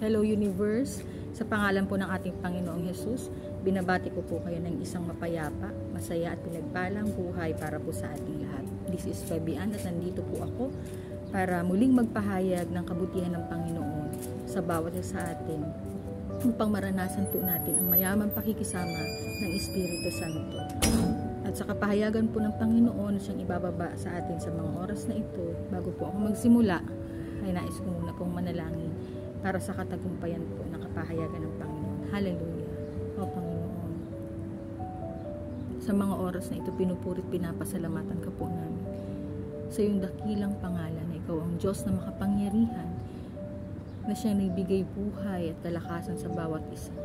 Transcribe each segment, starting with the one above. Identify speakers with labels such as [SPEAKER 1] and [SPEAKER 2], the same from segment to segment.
[SPEAKER 1] Hello Universe, sa pangalan po ng ating Panginoong Jesus, binabati ko po kayo ng isang mapayapa, masaya at pinagpalang buhay para po sa ating lahat. This is Fabian at nandito po ako para muling magpahayag ng kabutihan ng Panginoon sa bawat isa sa atin upang maranasan po natin ang mayamang pakikisama ng Espiritu Santo. At sa kapahayagan po ng Panginoon na siyang ibababa sa atin sa mga oras na ito, bago po ako magsimula, ay nais ko muna pong manalangin para sa katagumpayan po ng kapahayagan ng Panginoon. Hallelujah! O Panginoon, sa mga oras na ito, pinupurit, pinapasalamatan ka po namin sa iyong dakilang pangalan na ikaw ang Diyos na makapangyarihan, na siyang nagbigay buhay at kalakasan sa bawat isa.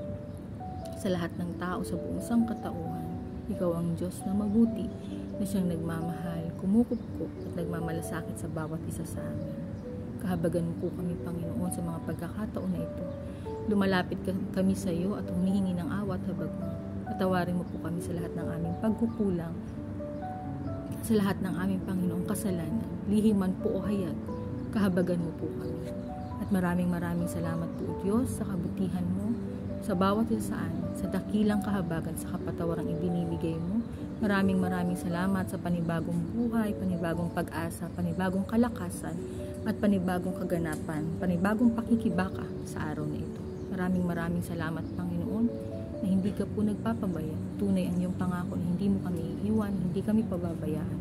[SPEAKER 1] Sa lahat ng tao sa buong sangkatauhan, ikaw ang Diyos na mabuti, na siyang nagmamahal, kumukupkup at nagmamalasakit sa bawat isa sa amin. Kahabagan mo po kami, Panginoon, sa mga pagkakataon na ito. Lumalapit kami sa iyo at humihingi ng awat habag mo. Patawarin mo po kami sa lahat ng aming pagkukulang, sa lahat ng aming Panginoong kasalanan, lihiman po o hayag. Kahabagan mo po kami. At maraming salamat po, Diyos, sa kabutihan mo, sa bawat isaan, sa dakilang kahabagan, sa kapatawarang ibinibigay mo. Maraming salamat sa panibagong buhay, panibagong pag-asa, panibagong kalakasan, at panibagong kaganapan, panibagong pakikibaka sa araw na ito. Maraming salamat, Panginoon, na hindi ka po nagpapabaya. Tunay ang iyong pangako na hindi mo kami iiwan, hindi kami pababayaan.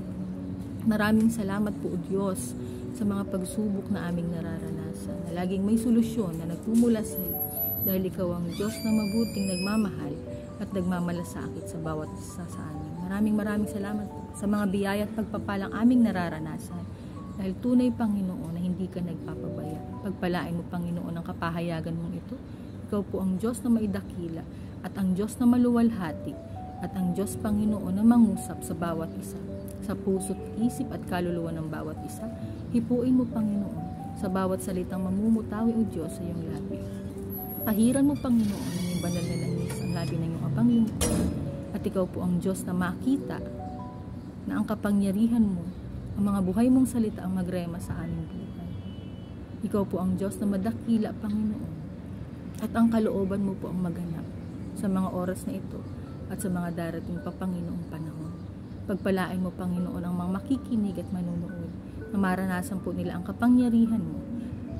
[SPEAKER 1] Maraming salamat po, Diyos, sa mga pagsubok na aming nararanasan, na laging may solusyon na nagmumula sa iyo, dahil ikaw ang Diyos na mabuting nagmamahal at nagmamalasakit sa bawat isa sa amin. Maraming salamat po sa mga biyaya at pagpapalang aming nararanasan, dahil tunay, Panginoon, na hindi ka nagpapabaya. Pagpalain mo, Panginoon, ang kapahayagan mong ito. Ikaw po ang Diyos na maidakila at ang Diyos na maluwalhati at ang Diyos, Panginoon, na mangusap sa bawat isa, sa puso't isip at kaluluwa ng bawat isa. Hipuin mo, Panginoon, sa bawat salitang mamumutawi, O Diyos, sa iyong labi. Pahiran mo, Panginoon, ang iyong banal na langis, ang labi ng iyong abang lingkod. At ikaw po ang Diyos na makita na ang kapangyarihan mo, ang mga buhay mong salita ang magrema sa aming buhay. Ikaw po ang Diyos na madakila, Panginoon, at ang kalooban mo po ang maganap sa mga oras na ito at sa mga darating pa, Panginoong panahon. Pagpalain mo, Panginoon, ang mga makikinig at manunood, na maranasan po nila ang kapangyarihan mo,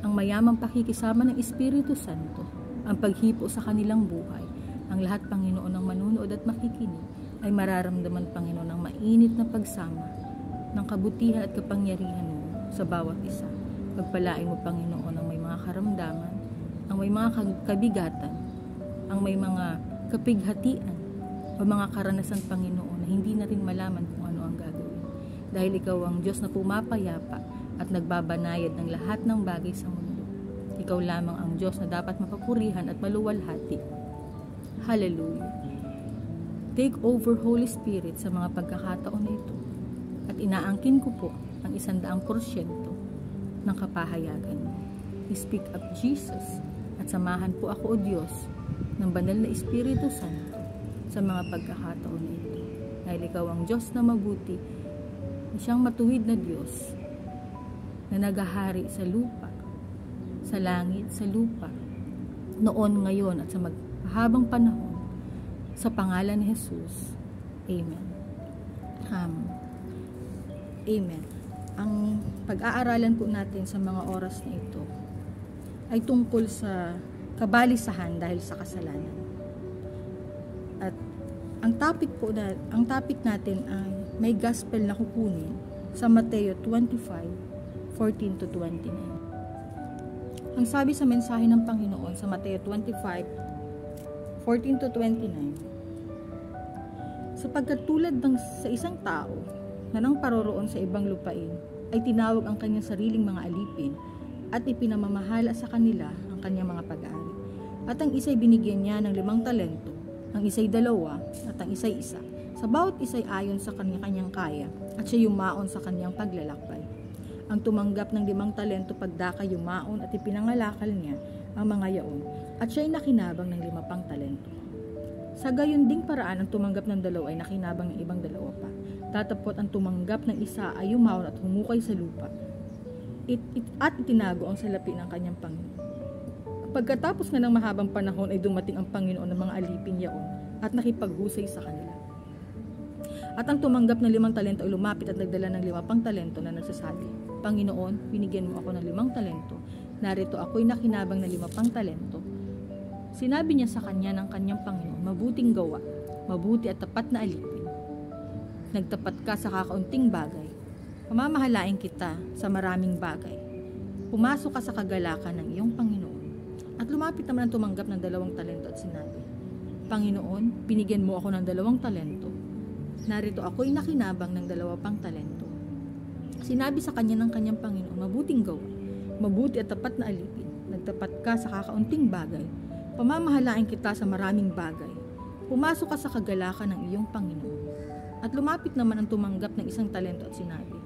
[SPEAKER 1] ang mayamang pakikisama ng Espiritu Santo, ang paghipo sa kanilang buhay. Ang lahat, Panginoon, ng manunood at makikinig ay mararamdaman, Panginoon, ng mainit na pagsama ng kabutihan at kapangyarihan mo sa bawat isa. Pagpalain mo, Panginoon, ang may mga karamdaman, ang may mga kabigatan, ang may mga kapighatian, o mga karanasan, Panginoon, na hindi natin malaman kung ano ang gagawin. Dahil ikaw ang Diyos na pumapayapa at nagbabanayad ng lahat ng bagay sa mundo. Ikaw lamang ang Diyos na dapat mapapurihan at maluwalhati. Hallelujah! Take over, Holy Spirit, sa mga pagkakataon na ito. At inaangkin ko po ang 100% ng kapahayagan mo. Speak up, Jesus, at samahan po ako, O Diyos, ng banal na Espiritu Santo sa mga pagkakataon na ito. Dahil ikaw ang Diyos na mabuti, na siyang matuwid na Diyos, na nagahari sa lupa, sa langit, sa lupa, noon, ngayon, at sa magpahabang panahon, sa pangalan ni Jesus. Amen. Amen. Ang pag-aaralan po natin sa mga oras na ito ay tungkol sa kabalisahan dahil sa kasalanan. At ang topic natin ay may gospel na kukunin sa Mateo 25:14 to 29. Ang sabi sa mensahe ng Panginoon sa Mateo 25:14 to 29, sapagkat tulad sa isang tao na nang paroroon sa ibang lupain, ay tinawag ang kanyang sariling mga alipin at ipinamamahala sa kanila ang kanyang mga pag-aari. At ang isa'y binigyan niya ng 5 talento, ang isa'y 2, at ang isa'y 1. Sa bawat isa'y ayon sa kanyang kaya, at siya yumaon sa kanyang paglalakbay. Ang tumanggap ng 5 talento pagdaka yumaon at ipinangalakal niya ang mga yaon, at siya'y nakinabang ng 5 talento. Sa gayon ding paraan, ang tumanggap ng 2 ay nakinabang ng ibang 2 pa. Tatapot ang tumanggap ng 1 ay yumaon at humukay sa lupa, at itinago ang salapi ng kanyang Panginoon. Pagkatapos nga ng mahabang panahon ay dumating ang Panginoon ng mga alipin yaon at nakipaghusay sa kanila. At ang tumanggap ng 5 talento ay lumapit at nagdala ng 5 pang talento na nagsasabi, Panginoon, binigyan mo ako ng 5 talento. Narito ako'y nakinabang ng 5 pang talento. Sinabi niya sa kanya ng kanyang Panginoon, mabuting gawa, mabuti at tapat na alipin. Nagtapat ka sa kakaunting bagay. Pamamahalain kita sa maraming bagay. Pumasok ka sa kagalakan ng iyong Panginoon. At lumapit naman ang tumanggap ng 2 talento at sinabi, Panginoon, binigyan mo ako ng 2 talento. Narito ako'y nakinabang ng 2 pang talento. Sinabi sa kanya ng kanyang Panginoon, mabuting gawa, mabuti at tapat na alipin. Nagtapat ka sa kakaunting bagay. Pamamahalain kita sa maraming bagay. Pumasok ka sa kagalakan ng iyong Panginoon. At lumapit naman ang tumanggap ng 1 talento at sinabi,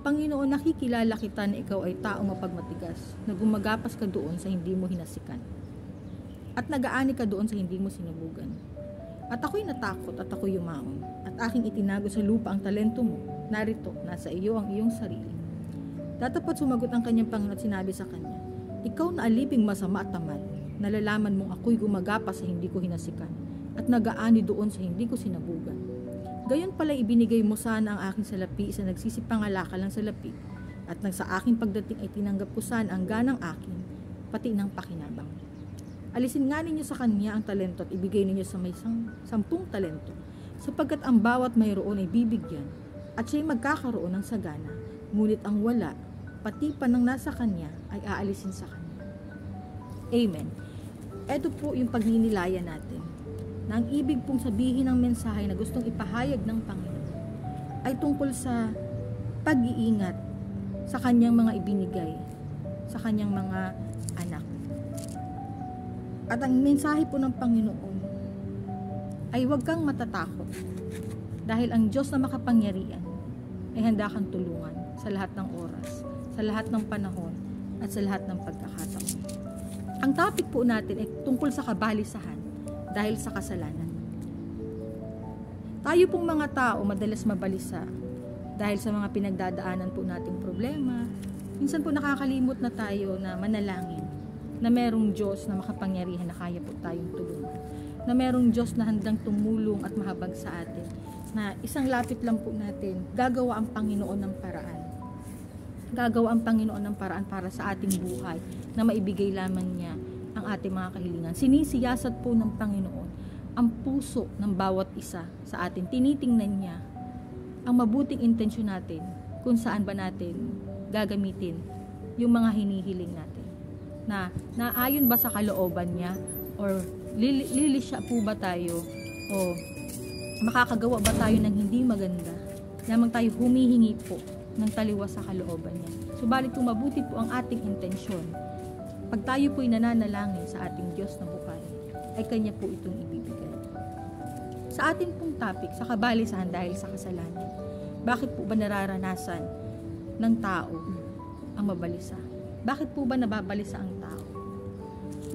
[SPEAKER 1] Panginoon, nakikilala kita na ikaw ay taong mapagmatigas, na gumagapas ka doon sa hindi mo hinasikan. At nagaani ka doon sa hindi mo sinubugan. At ako'y natakot at ako'y yumaon. At aking itinago sa lupa ang talento mo. Narito, nasa iyo ang iyong sarili. Datapat sumagot ang kanyang Panginoon at sinabi sa kanya, Ikaw na aliping masama at tamad, nalalaman mong ako'y gumagapas sa hindi ko hinasikan, at nagaani doon sa hindi ko sinabugan. Gayon pala ibinigay mo sana ang aking salapi sa nagsisipangalakal ng salapi, at nang sa aking pagdating ay tinanggap ko sana ang ganang akin, pati ng pakinabang. Alisin nga ninyo sa kanya ang talento at ibigay ninyo sa may 10 talento, sapagkat ang bawat mayroon ay bibigyan, at siya'y magkakaroon ng sagana, ngunit ang wala, pati pa ng nasa kanya, ay aalisin sa kanya. Amen. Ito po yung pagninilayan natin, na ang ibig pong sabihin ng mensahe na gustong ipahayag ng Panginoon ay tungkol sa pag-iingat sa kanyang mga ibinigay, sa kanyang mga anak. At ang mensahe po ng Panginoon ay huwag kang matatakot dahil ang Diyos na makapangyarihan ay handa kang tulungan sa lahat ng oras, sa lahat ng panahon, at sa lahat ng pagkakataon. Ang topic po natin ay tungkol sa kabalisahan dahil sa kasalanan. Tayo pong mga tao madalas mabalisa dahil sa mga pinagdadaanan po nating problema. Minsan po nakakalimot na tayo na manalangin na merong Diyos na makapangyarihan na kaya po tayong tulungan. Na merong Diyos na handang tumulong at mahabag sa atin. Na isang lapit lang po natin, gagawa ang Panginoon ng paraan. Gagawa ang Panginoon ng paraan para sa ating buhay na maibigay lamang niya ang ating mga kahilingan. Sinisiyasat po ng Panginoon ang puso ng bawat isa sa atin. Tinitingnan niya ang mabuting intensyon natin kung saan ba natin gagamitin yung mga hinihiling natin. Na naayon ba sa kalooban niya or lilisya po ba tayo o makakagawa ba tayo ng hindi maganda? Lamang tayo humihingi po ng taliwas sa kalooban niya. Subalit kung mabuti po ang ating intensyon, pag tayo po'y nananalangin sa ating Diyos na buhay, ay Kanya po itong ibibigay. Sa atin pong topic, sa kabalisahan dahil sa kasalanan, bakit po ba nararanasan ng tao ang mabalisa? Bakit po ba nababalisa ang tao?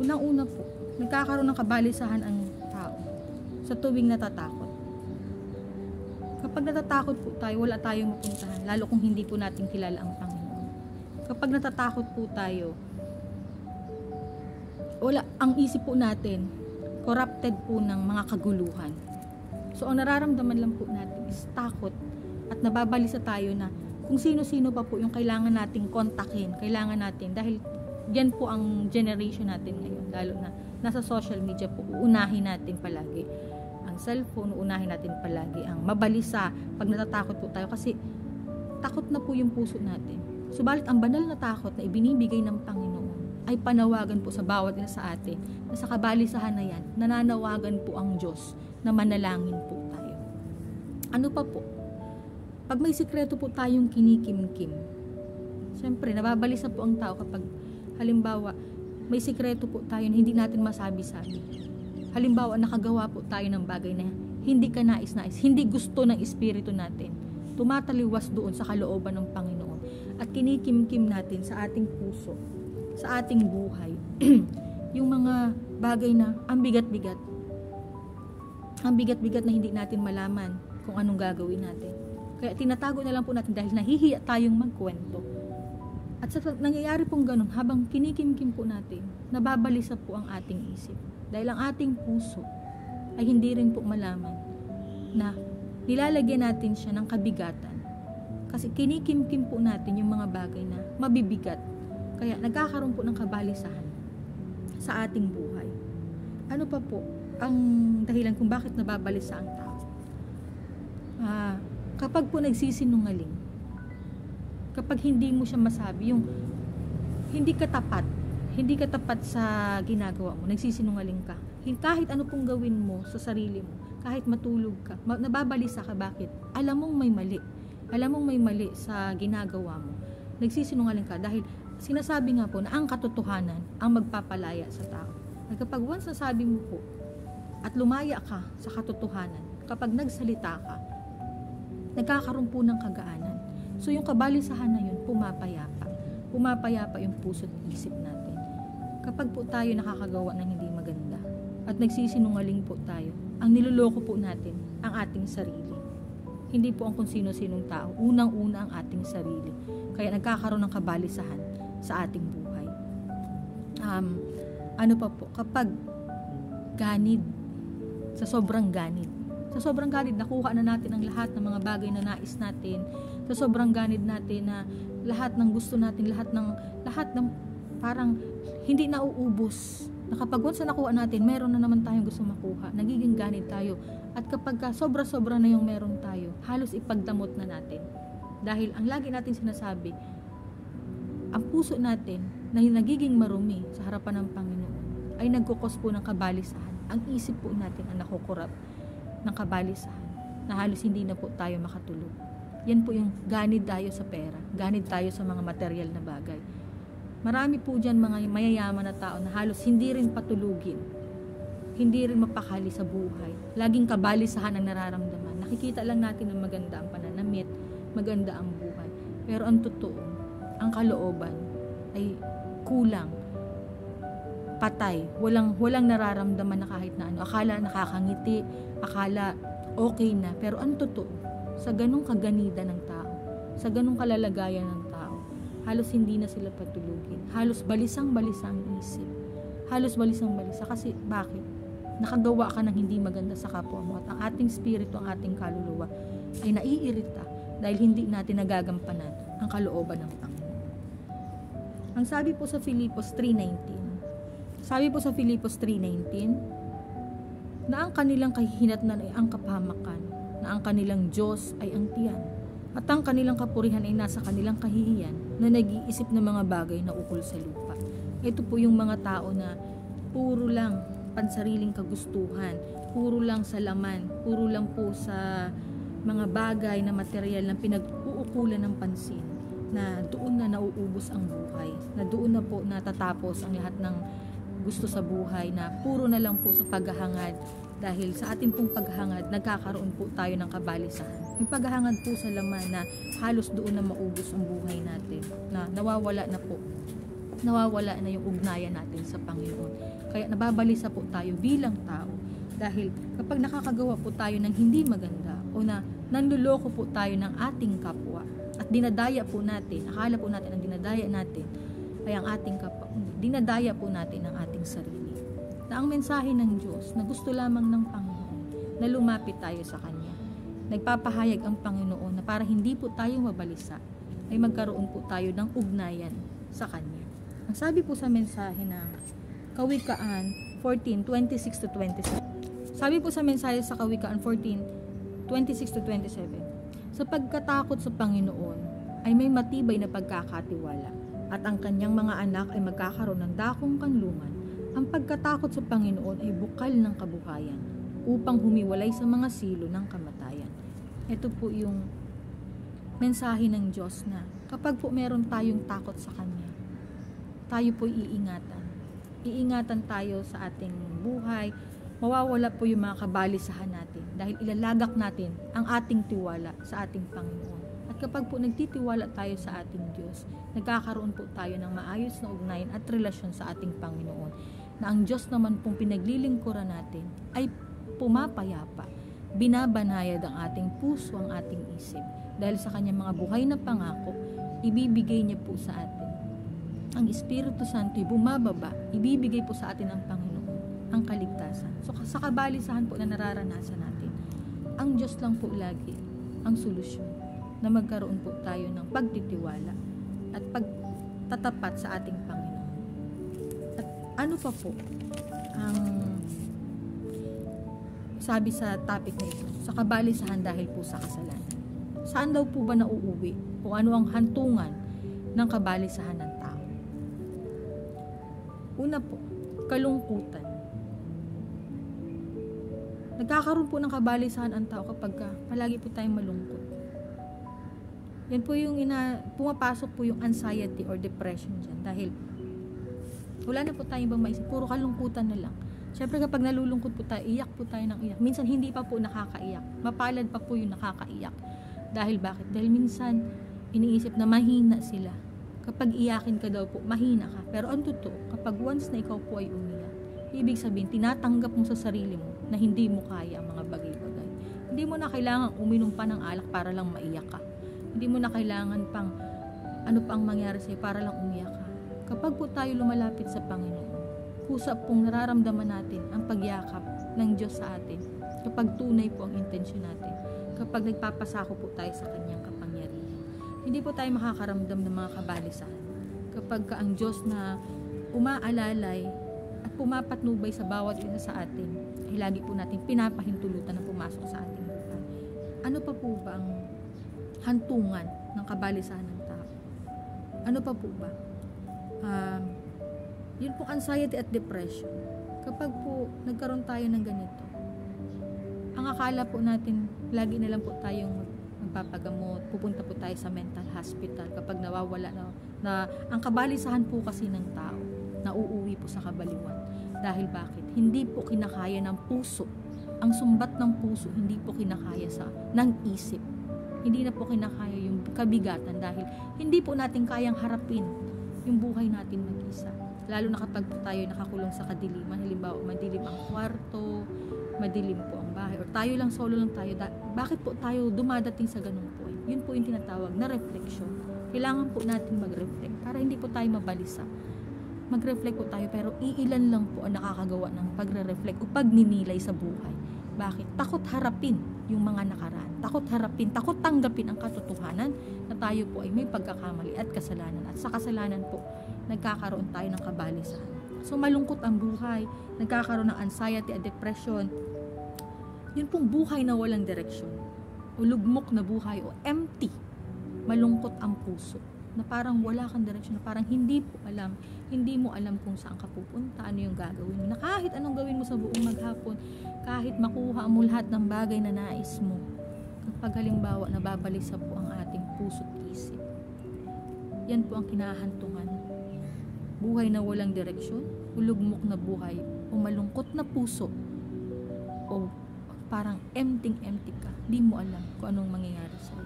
[SPEAKER 1] Unang-una po, nagkakaroon ng kabalisahan ang tao sa tuwing natatakot. Kapag natatakot po tayo, wala tayong mapuntahan, lalo kung hindi po natin kilala ang Panginoon. Kapag natatakot po tayo, wala, ang isip po natin, corrupted po ng mga kaguluhan. So, ang nararamdaman lang po natin is takot at nababalisa tayo na kung sino-sino pa po yung kailangan nating kontakin, kailangan natin, dahil yan po ang generation natin ngayon, lalo na nasa social media po, uunahin natin palagi ang cellphone, uunahin natin palagi ang mabalisa pag natatakot po tayo kasi takot na po yung puso natin. Subalit ang banal na takot na ibinibigay ng Panginoon ay panawagan po sa bawat isa sa atin na sa kabalisahan na yan, nananawagan po ang Diyos na manalangin po tayo. Ano pa po? Pag may sikreto po tayong kinikim-kim, siyempre, nababalisa po ang tao kapag halimbawa, may sikreto po tayo na hindi natin masabi-sabi. Halimbawa, nakagawa po tayo ng bagay na hindi ka nais-nais, hindi gusto ng espiritu natin. Tumataliwas doon sa kalooban ng Panginoon at kinikim-kim natin sa ating puso, sa ating buhay, yung mga bagay na ang bigat-bigat. Ang bigat-bigat na hindi natin malaman kung anong gagawin natin. Kaya tinatago na lang po natin dahil nahihiya tayong magkwento. At sa nangyayari pong ganun, habang kinikimkim po natin, nababalisa po ang ating isip. Dahil ang ating puso ay hindi rin po malaman na nilalagyan natin siya ng kabigatan. Kasi kinikimkim po natin yung mga bagay na mabibigat. Kaya nagkakaroon po ng kabalisahan sa ating buhay. Ano pa po ang dahilan kung bakit nababalisa ang tao? Kapag po nagsisinungaling, kapag hindi mo siya masabi, yung hindi ka tapat sa ginagawa mo, nagsisinungaling ka, kahit ano pong gawin mo sa sarili mo, kahit matulog ka, nababalisa ka. Bakit? Alam mong may mali sa ginagawa mo, nagsisinungaling ka dahil sinasabi nga po na ang katotohanan ang magpapalaya sa tao. At kapag once nasabi mo po at lumaya ka sa katotohanan, kapag nagsalita ka, nagkakaroon po ng kagaanan. So yung kabalisahan na yun, pumapayapa yung puso at isip natin. Kapag po tayo nakakagawa ng hindi maganda at nagsisinungaling po tayo, ang niloloko po natin ang ating sarili. Hindi po ang kung sino-sinong tao, unang-una ang ating sarili. Kaya nagkakaroon ng kabalisahan sa ating buhay. Ano pa po, kapag ganid, sa sobrang ganid, nakuha na natin ang lahat ng mga bagay na nais natin. Sa sobrang ganid natin na lahat ng gusto natin, lahat ng parang hindi nauubos. Na kapag once na nakuha natin, meron na naman tayong gusto makuha. Nagiging ganid tayo. At kapag sobra-sobra na yung meron tayo, halos ipagdamot na natin. Dahil ang lagi natin sinasabi, ang puso natin na nagiging marumi sa harapan ng Panginoon ay nagkukos po ng kabalisahan. Ang isip po natin ang nakukurap ng kabalisahan na halos hindi na po tayo makatulog. Yan po yung ganid tayo sa pera, ganid tayo sa mga material na bagay. Marami po dyan mga mayayaman na tao na halos hindi rin patulugin, hindi rin mapakali sa buhay. Laging kabalisahan ang nararamdaman. Nakikita lang natin na maganda ang pananamit, maganda ang buhay. Pero ang totoo, ang kalooban ay kulang, patay, walang nararamdaman na kahit na ano. Akala nakakangiti, akala okay na, pero ang totoo, sa ganung kaganida ng tao, sa ganung kalalagayan ng tao, halos hindi na sila patulugin. Halos balisang-balisa ang isip. Halos balisang-balisa. Kasi bakit? Nakagawa ka ng hindi maganda sa kapwa mo at ang ating spirito, ang ating kaluluwa ay naiirita dahil hindi natin nagagampanan ang kalooban ng Panginoon. Ang sabi po sa Filipos 3:19, na ang kanilang kahihinatnan ay ang kapahamakan, na ang kanilang Diyos ay ang tiyan, at ang kanilang kapurihan ay nasa kanilang kahihiyan na nag-iisip ng mga bagay na ukol sa lupa. Ito po yung mga tao na puro lang pansariling kagustuhan, puro lang sa laman, puro lang po sa mga bagay na material na pinag-uukulan ng pansin, na doon na nauubos ang buhay, na doon na po natatapos ang lahat ng gusto sa buhay, na puro na lang po sa paghahangad. Dahil sa ating pong paghahangad, nagkakaroon po tayo ng kabalisahan. Yung paghahangad po sa laman na halos doon na maubos ang buhay natin, na nawawala na yung ugnayan natin sa Panginoon. Kaya nababalisa po tayo bilang tao. Dahil kapag nakakagawa po tayo ng hindi maganda o na nanluloko po tayo ng ating kapwa at dinadaya po natin, akala po natin ang dinadaya natin ay ang ating kapwa, dinadaya po natin ang ating sarili. Na ang mensahe ng Diyos na gusto lamang ng Panginoon na lumapit tayo sa Kanya. Nagpapahayag ang Panginoon na para hindi po tayo mabalisa ay magkaroon po tayo ng ugnayan sa Kanya. Ang sabi po sa mensahe ng Kawikaan 14:26-27. Sabi po sa mensahe sa Kawikaan 14:26-27, sa pagkatakot sa Panginoon ay may matibay na pagkakatiwala at ang kanyang mga anak ay magkakaroon ng dakong kanlungan. Ang pagkatakot sa Panginoon ay bukal ng kabuhayan upang humiwalay sa mga silo ng kamatayan. Ito po yung mensahe ng Diyos na kapag po meron tayong takot sa Kanya, tayo po iingatan. Iingatan tayo sa ating buhay, mawawala po yung mga kabalisahan natin dahil ilalagak natin ang ating tiwala sa ating Panginoon. At kapag po nagtitiwala tayo sa ating Diyos, nagkakaroon po tayo ng maayos na ugnayan at relasyon sa ating Panginoon, na ang Diyos naman pong pinaglilingkuran natin ay pumapayapa, binabanayad ang ating puso, ang ating isip. Dahil sa kanyang mga buhay na pangako, ibibigay niya po sa atin ang Espiritu Santo bumababa, ibibigay po sa atin ng Panginoon ang kaligtasan. So sa kabalisahan po na nararanasan natin, ang Diyos lang po lagi ang solusyon na magkaroon po tayo ng pagtitiwala at pagtatapat sa ating Panginoon. At ano pa po ang sabi sa topic na ito? Sa kabalisahan dahil po sa kasalanan. Saan daw po ba nauuwi? O ano ang hantungan ng kabalisahan ng tao? Una po, kalungkutan. Nagkakaroon po ng kabalisahan ang tao kapag palagi po tayong malungkot. Yan po yung pumapasok po yung anxiety or depression dyan. Dahil wala na po tayong ibang maisip. Puro kalungkutan na lang. Siyempre kapag nalulungkot po tayo, iyak po tayo ng iyak. Minsan hindi pa po nakakaiyak. Mapalad pa po yung nakakaiyak. Dahil bakit? Dahil minsan iniisip na mahina sila. Kapag iyakin ka daw po, mahina ka. Pero ang totoo, kapag once na ikaw po ay umiyak, ibig sabihin, tinatanggap mo sa sarili mo na hindi mo kaya ang mga bagay-bagay. Hindi mo na kailangan uminom pa ng alak para lang maiyak ka. Hindi mo na kailangan pang ano pang mangyari sa'yo para lang umiyak ka. Kapag po tayo lumalapit sa Panginoon, kusap pong nararamdaman natin ang pagyakap ng Diyos sa atin. Kapag tunay po ang intensyon natin. Kapag nagpapasako po tayo sa Kanyang kapangyarihan. Hindi po tayo makakaramdam ng mga kabalisahan. Kapag ang Diyos na umaalalay at pumapatnubay sa bawat isa sa atin, ay lagi po natin pinapahintulutan na pumasok sa ating buhay. Ano pa po ba ang hantungan ng kabalisahan ng tao? Ano pa po ba? Yun po anxiety at depression. Kapag po nagkaroon tayo ng ganito, ang akala po natin, lagi na lang po tayong magpapagamot, pupunta po tayo sa mental hospital kapag nawawala na ang kabalisahan po kasi ng tao, nauuwi po sa kabaliwan. Dahil bakit? Hindi po kinakaya ng puso. Ang sumbat ng puso, hindi po kinakaya ng isip. Hindi na po kinakaya yung kabigatan dahil hindi po natin kayang harapin yung buhay natin mag-isa. Lalo na kapag tayo nakakulong sa kadiliman, halimbawa madilim ang kwarto, madilim po ang bahay, or tayo lang, solo lang tayo. Bakit po tayo dumadating sa ganung point? Yun po yung tinatawag na reflection. Kailangan po natin mag-reflect para hindi po tayo mabalisa. Mag-reflect po tayo, pero iilan lang po ang nakakagawa ng pagre-reflect o pagninilay sa buhay. Bakit? Takot harapin yung mga nakaraan. Takot harapin, takot tanggapin ang katotohanan na tayo po ay may pagkakamali at kasalanan. At sa kasalanan po, nagkakaroon tayo ng kabalisahan. So malungkot ang buhay, nagkakaroon ng anxiety at depression. Yun pong buhay na walang direksyon, o lugmok na buhay, o empty. Malungkot ang puso, na parang wala kang direksyon, na parang hindi mo alam kung saan ka pupunta, ano yung gagawin mo, na kahit anong gawin mo sa buong maghapon, kahit makuha mo lahat ng bagay na nais mo, kapag halimbawa nababalisa po ang ating puso't isip, yan po ang kinahantungan. Buhay na walang direksyon, ulugmok na buhay, o malungkot na puso, o parang empty ka. Di mo alam kung anong mangyayari sa'yo.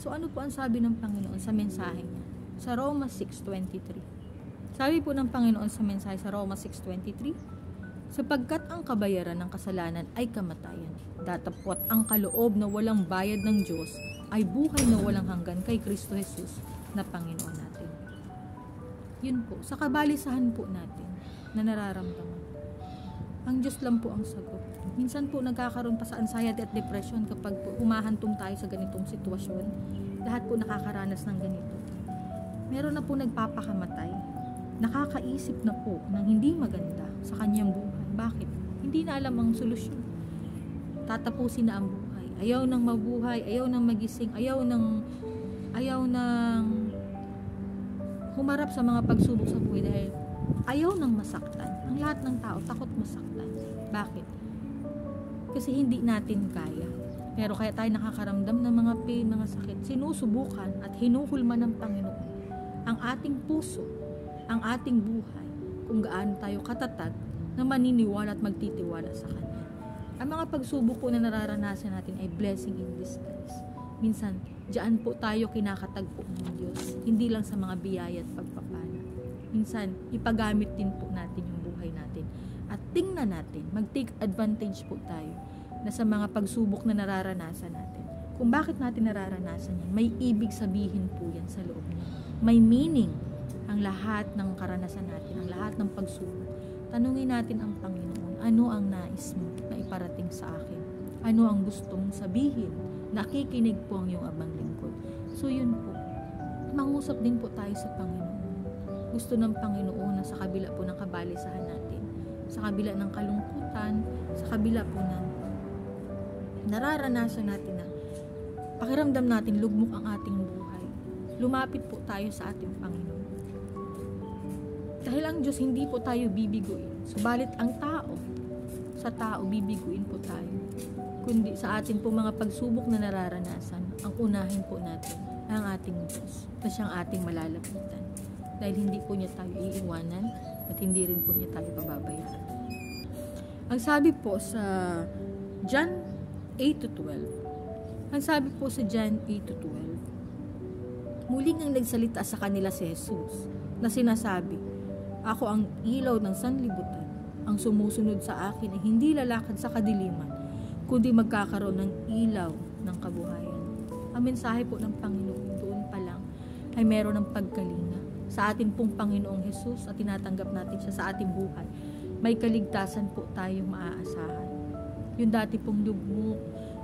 [SPEAKER 1] So ano po ang sabi ng Panginoon sa mensahe niya? Sa Roma 6:23. Sabi po ng Panginoon sa mensahe sa Roma 6:23, sapagkat ang kabayaran ng kasalanan ay kamatayan, datapwat ang kaloob na walang bayad ng Diyos ay buhay na walang hanggan kay Kristo Jesus na Panginoon natin. Yun po, sa kabalisahan po natin na nararamdaman, ang Diyos lang po ang sagot. Minsan po nagkakaroon pa sa anxiety at depression kapag po humahantong tayo sa ganitong sitwasyon. Lahat po nakakaranas ng ganito. Meron na po nagpapakamatay. Nakakaisip na po ng hindi maganda sa kanyang buhay. Bakit? Hindi na alam ang solusyon. Tatapusin na ang buhay. Ayaw nang mabuhay, ayaw nang magising, ayaw nang humarap sa mga pagsubok sa buhay dahil ayaw nang masaktan. Ang lahat ng tao takot masaktan. Bakit? Kasi hindi natin kaya. Pero kaya tayo nakakaramdam ng mga pain, mga sakit. Sinusubukan at hinuhulma ng Panginoon ang ating puso, ang ating buhay, kung gaano tayo katatag na maniniwala at magtitiwala sa Kanya. Ang mga pagsubok po na nararanasan natin ay blessing in disguise. Minsan, diyan po tayo kinakatagpo ng Diyos, hindi lang sa mga biyaya at pagpapala. Minsan, ipagamit din po natin yung buhay natin. At tingnan natin, mag-take advantage po tayo na sa mga pagsubok na nararanasan natin. Kung bakit natin nararanasan yan, may ibig sabihin po yan sa loob niya. May meaning ang lahat ng karanasan natin, ang lahat ng pagsubok, tanungin natin ang Panginoon, ano ang nais mo na iparating sa akin? Ano ang gusto mong sabihin? Nakikinig po ang iyong abang lingkod. So yun po, mangusap din po tayo sa Panginoon. Gusto ng Panginoon na sa kabila po ng kabalisahan natin, sa kabila ng kalungkutan, sa kabila po ng nararanasan natin na pakiramdam natin lugmok ang ating buhay, lumapit po tayo sa ating Panginoon. Dahil ang Diyos hindi po tayo bibiguin, subalit ang tao, sa tao bibiguin po tayo. Kundi sa atin po mga pagsubok na nararanasan, ang unahin po natin ang ating Diyos na siyang ating malalapitan. Dahil hindi po niya tayo iiwanan at hindi rin po niya tayo pababayaan. Ang sabi po sa John 8-12, ang sabi po sa John 8-12, muling ang nagsalita sa kanila si Jesus na sinasabi, ako ang ilaw ng sanlibutan. Ang sumusunod sa akin ay hindi lalakad sa kadiliman, kundi magkakaroon ng ilaw ng kabuhayan. Ang mensahe po ng Panginoon doon pa lang ay meron ng pagkalinga sa atin pong Panginoong Jesus at tinatanggap natin siya sa ating buhay. May kaligtasan po tayong maaasahan. Yung dati pong lugmok,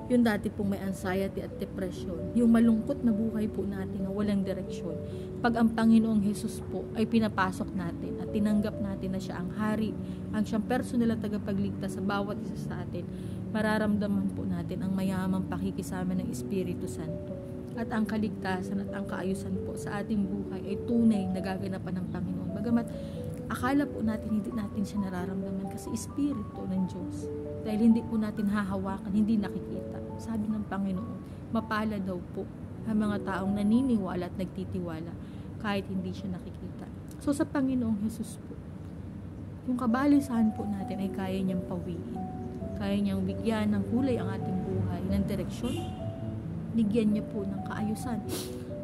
[SPEAKER 1] yung dati pong may anxiety at depression, yung malungkot na buhay po natin na walang direksyon, pag ang Panginoong Jesus po ay pinapasok natin at tinanggap natin na siya ang hari, ang siyang personal at tagapagligtas sa bawat isa sa atin, mararamdaman po natin ang mayamang pakikisama ng Espiritu Santo. At ang kaligtasan at ang kaayusan po sa ating buhay ay tunay na gaganapan ng Panginoon. Bagamat akala po natin hindi natin siya nararamdaman kasi Espiritu ng Diyos. Dahil hindi po natin hahawakan, hindi nakikita. Sabi ng Panginoon, mapala daw po ang mga taong naniniwala at nagtitiwala kahit hindi siya nakikita. So sa Panginoong Jesus po, yung kabalisahan po natin ay kaya niyang pawiin. Kaya niyang bigyan ng kulay ang ating buhay, ng direksyon. Bigyan niya po ng kaayusan,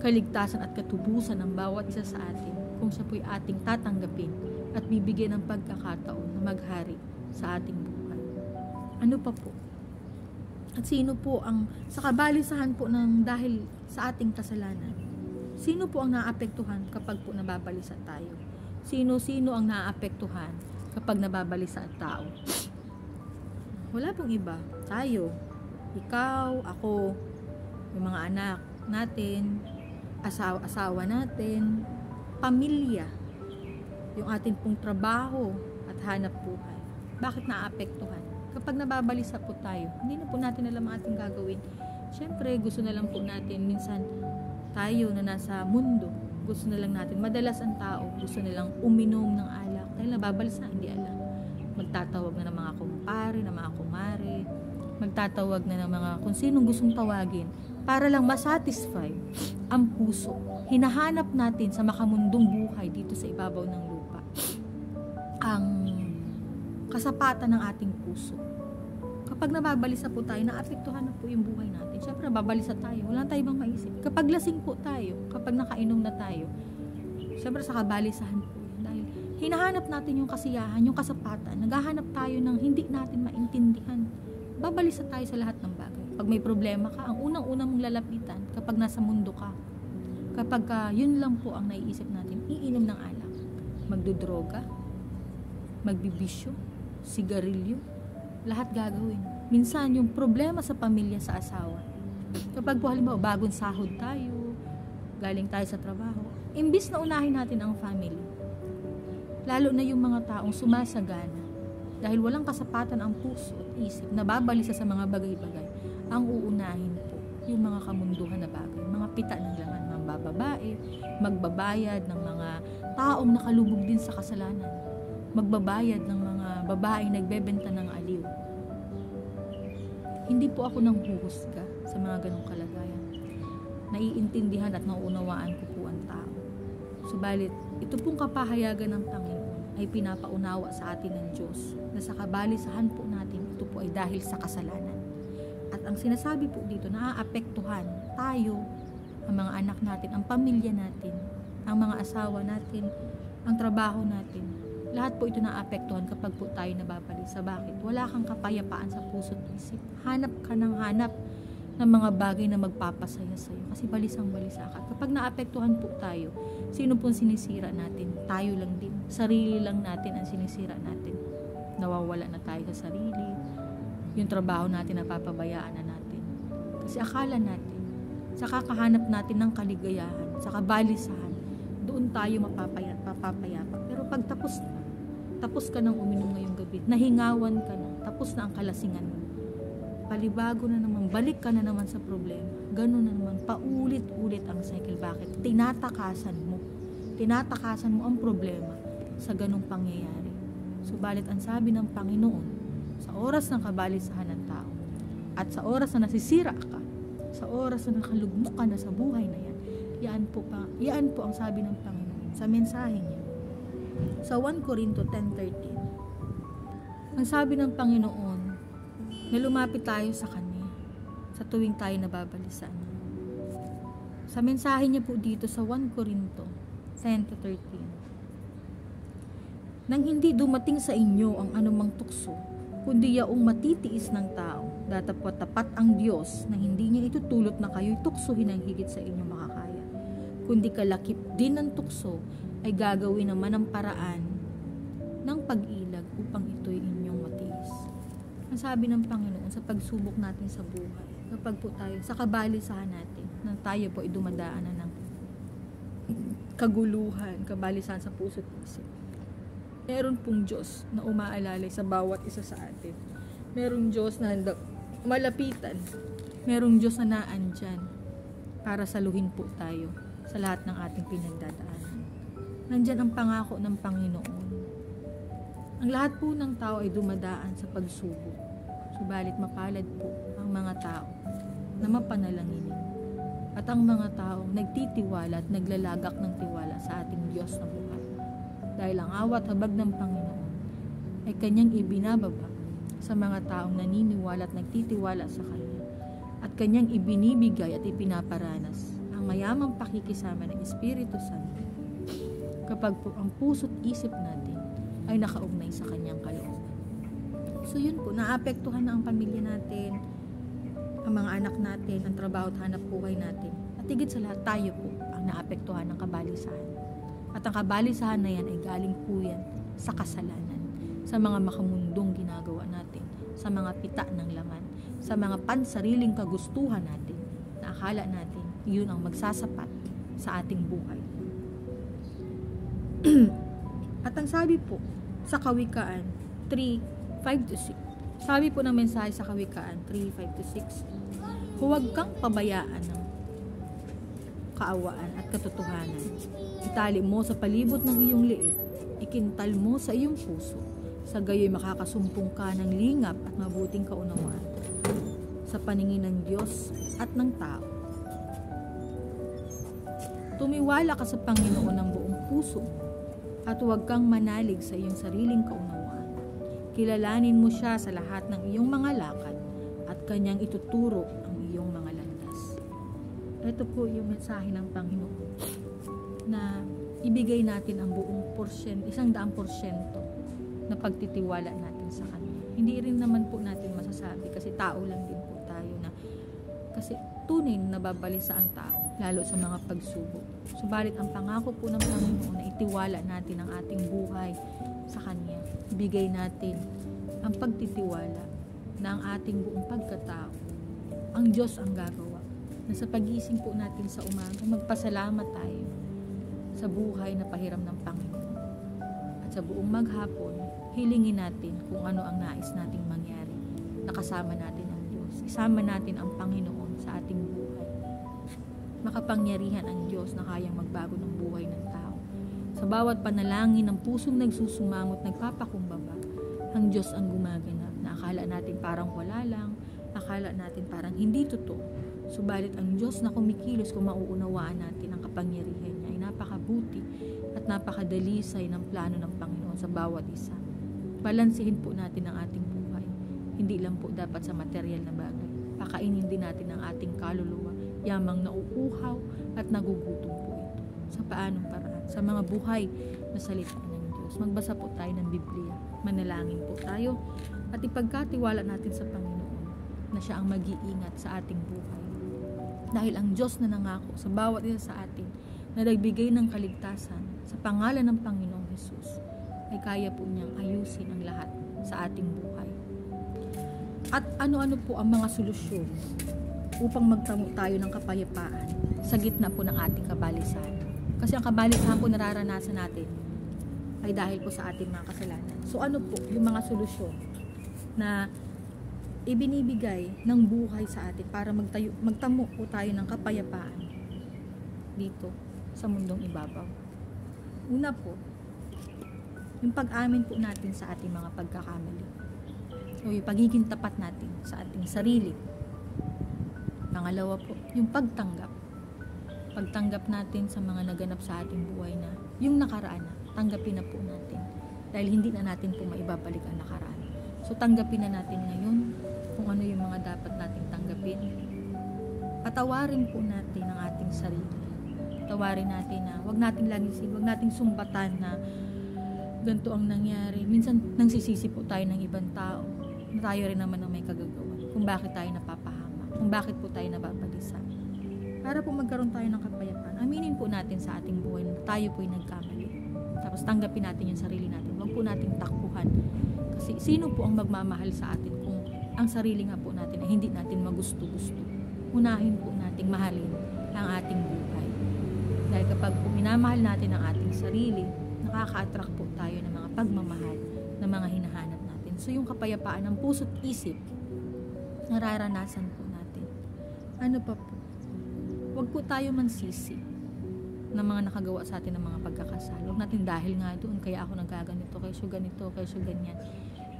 [SPEAKER 1] kaligtasan at katubusan ng bawat isa sa atin kung siya po'y ating tatanggapin at bibigyan ng pagkakataon na maghari sa ating buhay. Ano pa po? At sino po ang sa kabalisahan po ng dahil sa ating kasalanan? Sino po ang naapektuhan kapag po nababalisa tayo? Sino ang naapektuhan kapag nababalisa ang tao? Wala pong iba. Tayo. Ikaw, ako, yung mga anak natin, asawa natin, pamilya, yung ating pong trabaho at hanap buhay. Bakit naapektuhan? Kapag nababalisa po tayo, hindi na po natin alam ang ating gagawin. Siyempre, gusto na lang po natin, minsan tayo na nasa mundo, gusto na lang natin, madalas ang tao, gusto nilang uminom ng alak. Dahil nababalisa, hindi alam. Magtatawag na ng mga kumpare, ng mga kumare, magtatawag na ng mga kung sinong gustong tawagin, para lang masatisfy ang puso. Hinahanap natin sa makamundong buhay dito sa ibabaw ng lupa ang kasapatan ng ating puso. Kapag nababalisa po tayo, naapektuhan na po yung buhay natin. Siyempre, nababalisa tayo. Wala tayong ibang maisip. Kapag lasing po tayo, kapag nakainom na tayo, siyempre sa kabalisahan po yun. Dahil hinahanap natin yung kasiyahan, yung kasapatan. Naghahanap tayo ng hindi natin maintindihan. Babalisa tayo sa lahat ng bagay. Pag may problema ka, ang unang-unang mong lalapitan kapag nasa mundo ka. Kapag yun lang po ang naiisip natin, iinom ng alak, magdodroga, magbibisyo, sigarilyo, lahat gagawin. Minsan yung problema sa pamilya, sa asawa, kapag po halimbawa bagong sahod tayo, galing tayo sa trabaho, imbis na unahin natin ang family, lalo na yung mga taong sumasagana dahil walang kasapatan ang puso at isip, nababalisa sa mga bagay-bagay, ang uunahin po yung mga kamunduhan na bagay, mga pita ng laman, mga bababae, magbabayad ng mga taong nakalubog din sa kasalanan, magbabayad ng mga babaeng nagbebenta ng aliw. Hindi po ako nang huhusga sa mga ganong kalagayan. Naiintindihan at nauunawaan ko po ang tao. Subalit, ito pong kapahayagan ng Panginoon ay pinapaunawa sa atin ng Diyos na sa kabalisahan po natin, ito po ay dahil sa kasalanan. At ang sinasabi po dito, naaapektuhan tayo, ang mga anak natin, ang pamilya natin, ang mga asawa natin, ang trabaho natin. Lahat po ito naapektuhan kapag po tayo nababalisa. Bakit? Wala kang kapayapaan sa puso't isip. Hanap ka ng hanap ng mga bagay na magpapasaya sa iyo. Kasi balisang-balisa ka. Kapag naapektuhan po tayo, sino pong sinisira natin? Tayo lang din. Sarili lang natin ang sinisira natin. Nawawala na tayo sa sarili. Yung trabaho natin napapabayaan na natin. Kasi akala natin, sa kakahanap natin ng kaligayahan, sa kabalisahan, doon tayo mapapayapa. Pero pag tapos ka nang uminom ngayong gabi, nahingawan ka na, tapos na ang kalasingan mo, palibago na naman, balik ka na naman sa problema. Ganun na naman, paulit-ulit ang cycle. Bakit? Tinatakasan mo ang problema sa ganung pangyayari. Subalit ang sabi ng Panginoon, sa oras ng kabalisahan ng tao, at sa oras na nasisira ka, sa oras na nakalugmok ka na sa buhay na yan po ang sabi ng Panginoon sa mensahe niya. Sa 1 Corinto 10:13, ang sabi ng Panginoon na lumapit tayo sa Kanya sa tuwing tayo nababalisan. Sa mensahe niya po dito sa 1 Corinto 10:13, nang hindi dumating sa inyo ang anumang tukso, kundi yaong matitiis ng tao, datapwat tapat ang Diyos na hindi niya itutulot na kayo'y tuksohin ang higit sa inyo makakaya, kundi kalakip din ng tukso ay gagawin naman ang paraan ng pag-ilag upang ito'y inyong matiis. Ang sabi ng Panginoon sa pagsubok natin sa buhay, kapag po tayo sa kabalisahan natin, nang tayo po ay dumadaanan ng kaguluhan, kabalisahan sa puso't isip, meron pong Diyos na umaalalay sa bawat isa sa atin. Merong Diyos na handang malapitan. Merong Diyos na naandyan para saluhin po tayo sa lahat ng ating pinagdadaanan. Nandyan ang pangako ng Panginoon. Ang lahat po ng tao ay dumadaan sa pagsubok. Subalit mapalad po ang mga tao na mapanalangin. At ang mga taong nagtitiwala at naglalagak ng tiwala sa ating Diyos na buhay. Dahil ang awat habag ng Panginoon ay Kanyang ibinababa sa mga taong naniniwala at nagtitiwala sa Kanya. At Kanyang ibinibigay at ipinaparanas ang mayamang pakikisama ng Espiritu Santo kapag po ang puso't isip natin ay nakaugnay sa Kanyang kalooban. So yun po, naapektuhan na ang pamilya natin, ang mga anak natin, ang trabaho at hanap buhay natin. At higit sa lahat, tayo po ang naapektuhan ng kabalisahan. At ang kabalisahan na yan ay galing po yan sa kasalanan, sa mga makamundong ginagawa natin, sa mga pita ng laman, sa mga pansariling kagustuhan natin, na akala natin yun ang magsasapat sa ating buhay. At ang sabi po sa Kawikaan 3:5-6, sabi po ng mensahe sa Kawikaan 3:5-6, huwag kang pabayaan ng kaawaan at katotohanan. Itali mo sa palibot ng iyong liit, ikintal mo sa iyong puso, sa gayo'y makakasumpong ka ng lingap at mabuting kaunawaan sa paningin ng Diyos at ng tao. Tumiwala ka sa Panginoon ng buong puso at huwag kang manalig sa iyong sariling kaunawaan. Kilalanin mo siya sa lahat ng iyong mga lakad at Kanyang ituturo ang iyong mga landas. Ito po yung mensahe ng Panginoon na ibigay natin ang buong 100% na pagtitiwala natin sa Kanya. Hindi rin naman po natin masasabi kasi tao lang din po tayo na kasi tunay na nababalisa ang tao lalo sa mga pagsubok. Subalit ang pangako po ng Panginoon na itiwala natin ang ating buhay sa Kanya. Ibigay natin ang pagtitiwala na ang ating buong pagkatao, ang Diyos ang gagawa. Na sa pagising po natin sa umaga, magpasalamat tayo sa buhay na pahiram ng Panginoon. At sa buong maghapon, hilingin natin kung ano ang nais nating mangyari. Nakasama natin ang Diyos. Isama natin ang Panginoon sa ating buhay. Makapangyarihan ang Diyos na kayang magbago ng buhay ng tao. Sa bawat panalangin ng pusong nagsusumangot, nagpapakumbaba, ang Diyos ang gumaganap na akala natin parang wala lang, akala natin parang hindi totoo. Subalit ang Diyos na kumikilos kung mauunawaan natin ang kapangyarihan niya ay napakabuti at napakadalisay ng plano ng Panginoon sa bawat isa. Balansehin po natin ang ating buhay. Hindi lang po dapat sa material na bagay. Pakainin din natin ang ating kaluluwa, yamang nauuhaw at nagugutom po ito. Sa paanong paraan? Sa mga buhay na salita ng Diyos. Magbasa po tayo ng Biblia. Manalangin po tayo at ipagkatiwala natin sa Panginoon na siya ang mag-iingat sa ating buhay. Dahil ang Diyos na nangako sa bawat isa sa atin na nagbigay ng kaligtasan sa pangalan ng Panginoong Hesus, ay kaya po niyang ayusin ang lahat sa ating buhay. At ano-ano po ang mga solusyon upang magtamo tayo ng kapayapaan sa gitna po ng ating kabalisahan? Kasi ang kabalisahan po nararanasan natin ay dahil po sa ating mga kasalanan. So ano po yung mga solusyon na ibinibigay ng buhay sa atin para magtamo po tayo ng kapayapaan dito sa mundong ibabaw? Una po, yung pag-amin po natin sa ating mga pagkakamali o yung pagiging tapat natin sa ating sarili. Pangalawa po, yung pagtanggap natin sa mga naganap sa ating buhay na yung nakaraan na, tanggapin na po natin dahil hindi na natin po maibabalik ang nakaraan. So tanggapin na natin ngayon kung ano yung mga dapat nating tanggapin. Patawarin po natin ang ating sarili. Patawarin natin na wag nating sumbatan na ganito ang nangyari. Minsan nangsisisi po tayo ng ibang tao na tayo rin naman ang may kagagawan kung bakit tayo napapahama, kung bakit po tayo nababalisa. Para po magkaroon tayo ng kapayapaan, aminin po natin sa ating buhay na tayo po'y nagkamali. Tapos tanggapin natin yung sarili natin. Huwag po nating takbuhan. Kasi sino po ang magmamahal sa atin kung ang sarili nga po natin ay hindi natin magusto-gusto? Unahin po nating mahalin ang ating buhay. Dahil kapag minamahal natin ang ating sarili, nakaka-attract po tayo ng mga pagmamahal ng mga hinahanap natin. So yung kapayapaan ng puso't isip, nararanasan po natin. Ano pa po? Huwag po tayo mansisi ng mga nakagawa sa atin ng mga pagkakasala. Huwag natin dahil nga doon, kaya ako nagaganito, kaya siya ganyan.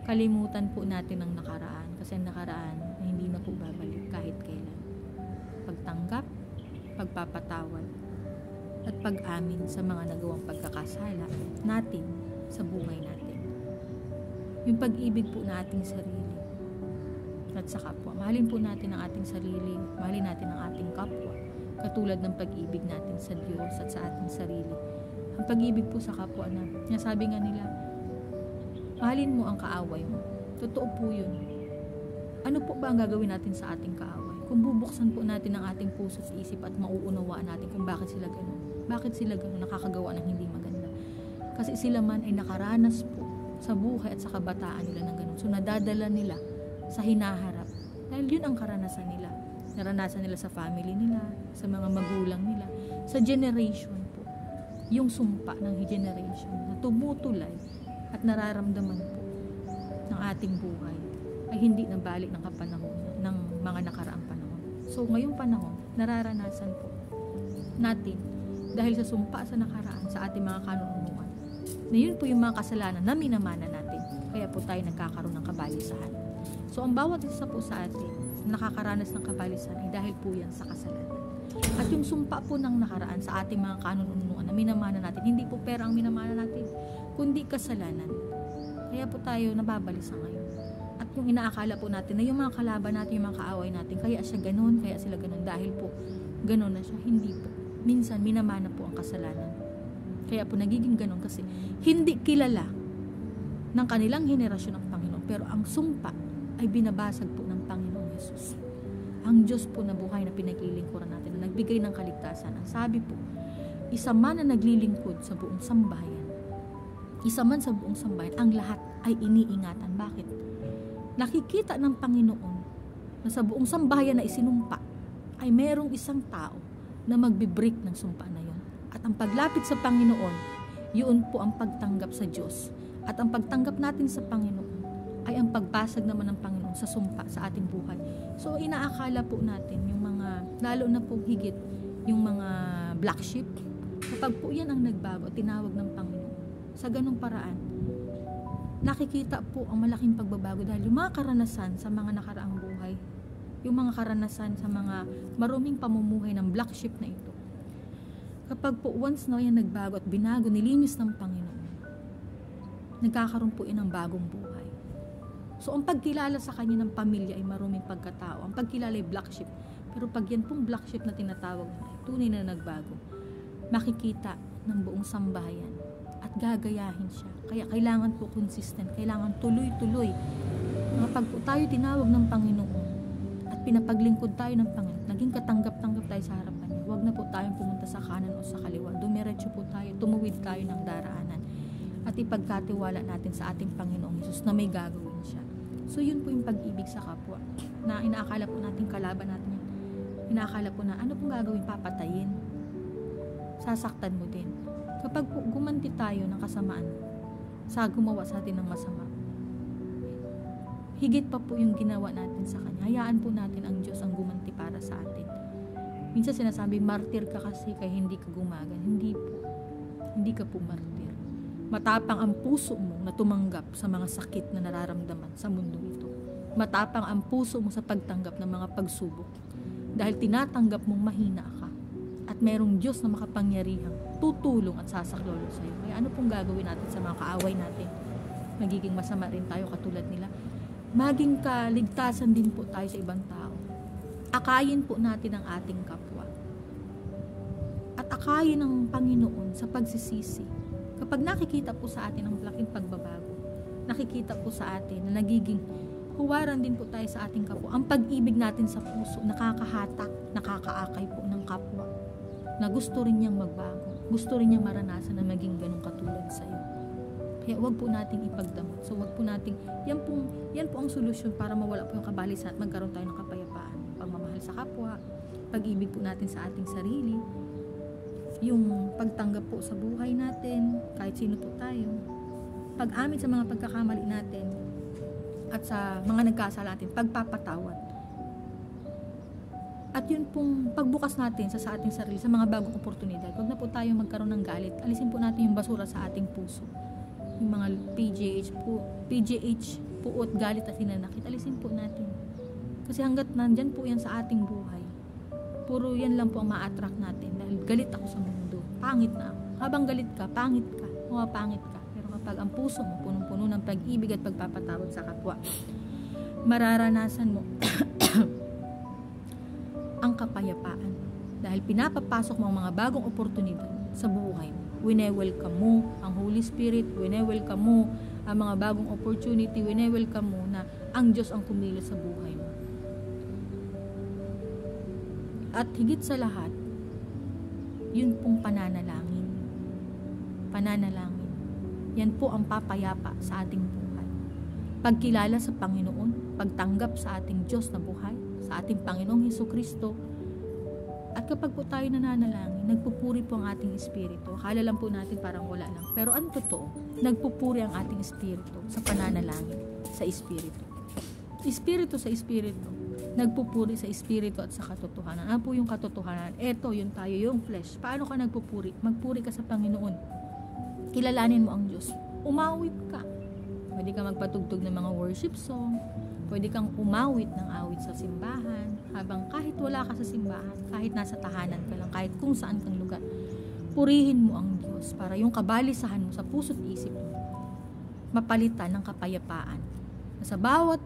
[SPEAKER 1] Kalimutan po natin ang nakaraan. Kasi ang nakaraan ay hindi na po babalik kahit kailan. Pagtanggap, pagpapatawad, at pag-amin sa mga nagawang pagkakasala natin sa buhay natin. Yung pag-ibig po na ating sarili. At sa kapwa. Mahalin po natin ang ating sarili. Mahalin natin ang ating kapwa. Katulad ng pag-ibig natin sa Diyos at sa ating sarili. Ang pag-ibig po sa kapwa na, nasabi nga nila, mahalin mo ang kaaway mo. Totoo po yun. Ano po ba ang gagawin natin sa ating kaaway? Kung bubuksan po natin ang ating puso at isip at mauunawaan natin kung bakit sila ganun. Bakit sila ganun nakakagawa ng hindi maganda? Kasi sila man ay nakaranas po sa buhay at sa kabataan nila ng ganun. So nadadala nila sa hinaharap. Dahil yun ang karanasan nila. Naranasan nila sa family nila, sa mga magulang nila, sa generation po. Yung sumpa ng generation na tumutulay at nararamdaman po ng ating buhay ay hindi nabalik ng kapanahon ng mga nakaraang panahon. So ngayong panahon, nararanasan po natin dahil sa sumpa sa nakaraan sa ating mga kanunuan na yun po yung mga kasalanan na minamana natin. Kaya po tayo nagkakaroon ng kabalisahan. So ang bawat isa po sa atin nakakaranas ng kabalisahan ay dahil po yan sa kasalanan. At yung sumpa po ng nakaraan sa ating mga kanunuan na minamana natin, hindi po pera ang minamana natin, kundi kasalanan. Kaya po tayo nababalisa ngayon. At yung inaakala po natin na yung mga kalaban natin, yung mga kaaway natin, kaya siya ganun, kaya sila ganun, dahil po ganun na siya. Hindi po. Minsan minamana po ang kasalanan. Kaya po nagiging ganun kasi hindi kilala ng kanilang henerasyon ng Panginoon. Pero ang sumpa ay binabasag po ng Panginoong Hesus. Ang Diyos po na buhay na pinaglilingkuran natin, na nagbigay ng kaligtasan. Ang sabi po, isa man na naglilingkod sa buong sambahayan, isa man sa buong sambahayan, ang lahat ay iniingatan. Bakit? Nakikita ng Panginoon na sa buong sambahayan na isinumpa ay merong isang tao na magbe-break ng sumpa na yon. At ang paglapit sa Panginoon, yun po ang pagtanggap sa Diyos. At ang pagtanggap natin sa Panginoon ay ang pagbasag naman ng Panginoon sa sumpa sa ating buhay. So inaakala po natin yung mga, lalo na po higit yung mga black sheep, kapag po yan ang nagbago at tinawag ng Panginoon, sa ganung paraan, nakikita po ang malaking pagbabago dahil yung mga karanasan sa mga nakaraang buhay, yung mga karanasan sa mga maruming pamumuhay ng black sheep na ito, kapag po once na yan nagbago at binago, nilinis ng Panginoon, nagkakaroon po yan ng bagong buhay. So ang pagkilala sa kanya ng pamilya ay maruming pagkatao. Ang pagkilala ay black sheep. Pero pag yan pong black sheep na tinatawag na ay tunay na nagbago, makikita ng buong sambahayan at gagayahin siya. Kaya kailangan po consistent, kailangan tuloy-tuloy. Kapag po tayo tinawag ng Panginoon, pinapaglingkod tayo ng Panginoon, naging katanggap-tanggap tayo sa harapan niya, huwag na po tayong pumunta sa kanan o sa kaliwa. Dumiretso po tayo, tumuwid tayo ng daraanan at ipagkatiwala natin sa ating Panginoong Hesus na may gagawin siya. So yun po yung pag-ibig sa kapwa, na inaakala po natin kalaban natin yan. Inaakala po na ano pong gagawin, papatayin, sasaktan mo din. Kapag po gumanti tayo ng kasamaan sa gumawa sa atin ng masama, higit pa po yung ginawa natin sa Kanya. Hayaan po natin ang Diyos ang gumanti para sa atin. Minsan sinasabi, martir ka kasi kaya hindi ka gumagan. Hindi po. Hindi ka po martir. Matapang ang puso mo na tumanggap sa mga sakit na nararamdaman sa mundong ito. Matapang ang puso mo sa pagtanggap ng mga pagsubok. Dahil tinatanggap mong mahina ka. At merong Diyos na makapangyarihang tutulong at sasaklolo sa iyo. Kaya ano pong gagawin natin sa mga kaaway natin? Magiging masama rin tayo katulad nila. Maging kaligtasan din po tayo sa ibang tao. Akayin po natin ang ating kapwa. At akayin ng Panginoon sa pagsisisi. Kapag nakikita po sa atin ang malaking pagbabago, nakikita po sa atin na nagiging huwaran din po tayo sa ating kapwa. Ang pag-ibig natin sa puso, nakakahatak, nakakaakay po ng kapwa. Na gusto rin niyang magbago. Gusto rin niyang maranasan na maging ganun katulad sa iyo. Kaya wag po nating ipagdamot. So wag po nating, yan po ang solusyon para mawala po yung kabalisan at magkaroon tayo ng kapayapaan. Pagmamahal sa kapwa, pag-ibig po natin sa ating sarili, yung pagtanggap po sa buhay natin, kahit sino po tayo, pag-amin sa mga pagkakamali natin, at sa mga nagkasala natin, pagpapatawad. At yun pong pagbukas natin sa ating sarili, sa mga bagong oportunidad. Huwag na po tayo magkaroon ng galit. Alisin po natin yung basura sa ating puso. Yung mga PGH po at galit at hinanakit, alisin po natin. Kasi hanggat nandyan po yan sa ating buhay, puro yan lang po ang ma-attract natin. Dahil galit ako sa mundo, pangit na ako. Habang galit ka, pangit ka, pangit ka. Pero kapag ang puso mo punong-puno ng pag-ibig at pagpapatawad sa kapwa, mararanasan mo ang kapayapaan. Dahil pinapapasok mo ang mga bagong oportunidad sa buhay mo. Wine-welcome mo ang Holy Spirit, wine-welcome mo ang mga bagong opportunity, wine-welcome mo na ang Diyos ang kumilos sa buhay mo. At higit sa lahat, yun pong pananalangin. Pananalangin. Yan po ang papayapa sa ating buhay. Pagkilala sa Panginoon, pagtanggap sa ating Diyos na buhay, sa ating Panginoong Hesukristo. At kapag po tayo nananalangin, nagpupuri po ang ating espiritu. Akala lang po natin parang wala lang. Pero ang totoo, nagpupuri ang ating espiritu sa pananalangin, sa espiritu. Espiritu sa espiritu. Nagpupuri sa espiritu at sa katotohanan. Ano po yung katotohanan? Eto, yung tayo, yung flesh. Paano ka nagpupuri? Magpuri ka sa Panginoon. Kilalanin mo ang Diyos. Umawit ka. Pwede ka magpatugtog ng mga worship song. Pwede kang umawit ng awit sa simbahan, habang kahit wala ka sa simbahan, kahit nasa tahanan ka lang, kahit kung saan kang lugar, purihin mo ang Diyos para yung kabalisahan mo sa puso't isip mo, mapalitan ng kapayapaan. Sa bawat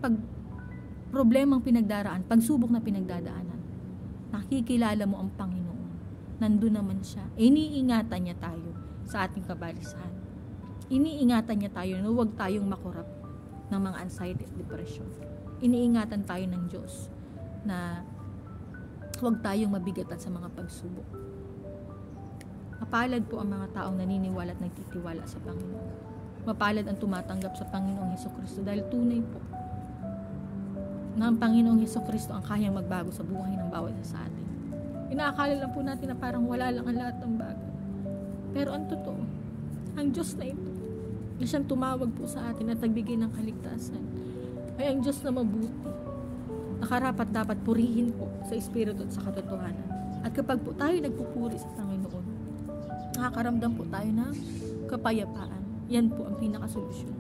[SPEAKER 1] problemang pinagdaraan, pagsubok na pinagdadaanan, nakikilala mo ang Panginoon. Nandun naman siya. Iniingatan niya tayo sa ating kabalisahan. Iniingatan niya tayo na huwag tayong makurap ng mga anxiety at depression. Iniingatan tayo ng Diyos na huwag tayong mabigatan sa mga pagsubok. Mapalad po ang mga taong naniniwala at nagtitiwala sa Panginoon. Mapalad ang tumatanggap sa Panginoong Hesukristo dahil tunay po na ang Panginoong Hesukristo ang kayang magbago sa buhay ng bawat isa sa atin. Inaakala lang po natin na parang wala lang ang lahat ng bagay. Pero ang totoo, ang Diyos na ito, na siyang tumawag po sa atin at nagbigay ng kaligtasan, ay ang Diyos na mabuti. Nakarapat dapat purihin po sa espiritu at sa katotohanan. At kapag po tayo nagpupuri sa Panginoon, nakakaramdam po tayo ng kapayapaan. Yan po ang pinakasolusyon.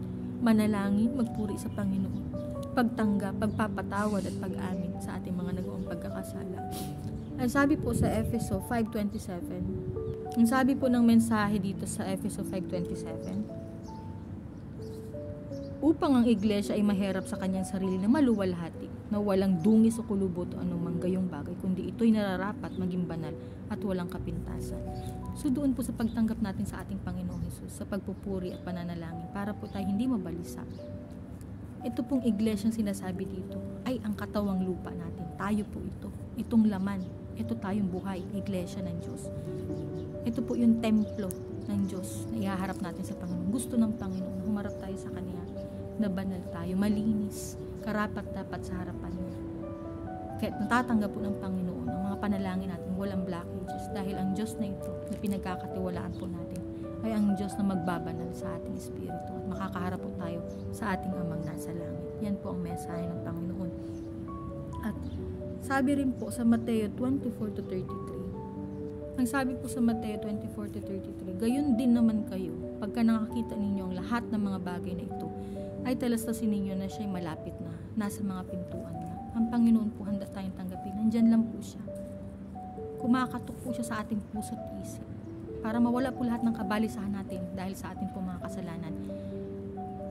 [SPEAKER 1] Manalangin, magpuri sa Panginoon. Pagtanggap, pagpapatawad at pag-amin sa ating mga nagawang pagkakasala. Ang sabi po sa Efeso 5:27, ang sabi po ng mensahe dito sa Efeso 5:27, upang ang iglesia ay maherap sa kanyang sarili na maluwalhati, na walang dungis o kulubot o anumang gayong bagay, kundi ito'y nararapat maging banal at walang kapintasan. So doon po sa pagtanggap natin sa ating Panginoong Hesus, sa pagpupuri at pananalangin, para po tayo hindi mabalisa. Ito pong iglesyang sinasabi dito ay ang katawang lupa natin. Tayo po ito. Itong laman. Ito tayong buhay, iglesia ng Diyos. Ito po yung templo ng Diyos na ihaharap natin sa Panginoon. Gusto ng Panginoon, humarap tayo sa Kanya, na banal tayo, malinis, karapat-dapat sa harapan niya. Kaya natatanggap po ng Panginoon ang mga panalangin natin, walang blockages, dahil ang Diyos na ito na pinagkakatiwalaan po natin ay ang Diyos na magbabanal sa ating espiritu at makakaharap po tayo sa ating Amang nasa langit. Yan po ang mensahe ng Panginoon. At sabi rin po sa Mateo 24-33, ang sabi po sa Mateo 24-33, gayon din naman kayo, pagka nakakita ninyo ang lahat ng mga bagay na ito, ay talastasin ninyo na siya'y malapit na, nasa mga pintuan na. Ang Panginoon po handa tayong tanggapin. Nandyan lang po siya. Kumakatok po siya sa ating puso't isip para mawala po lahat ng kabalisahan natin dahil sa ating po mga kasalanan.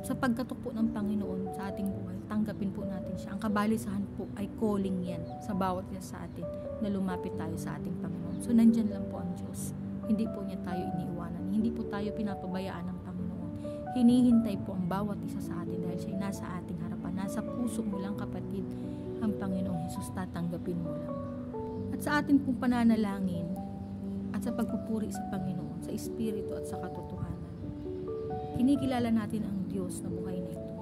[SPEAKER 1] Sa pagkatok po ng Panginoon sa ating buhay, tanggapin po natin siya. Ang kabalisahan po ay calling yan sa bawat isa sa atin na lumapit tayo sa ating Panginoon. So nandyan lang po ang Diyos. Hindi po niya tayo iniiwanan. Hindi po tayo pinapabayaan ng Panginoon. Hinihintay po ang bawat isa sa atin dahil siya nasa ating harapan. Nasa puso mo lang, kapatid, ang Panginoong Hesus, tatanggapin mo lang. At sa ating pong pananalangin at sa pagpupuri sa Panginoon, sa Espiritu at sa katotohanan, kinikilala natin ang Diyos na buhay na ito.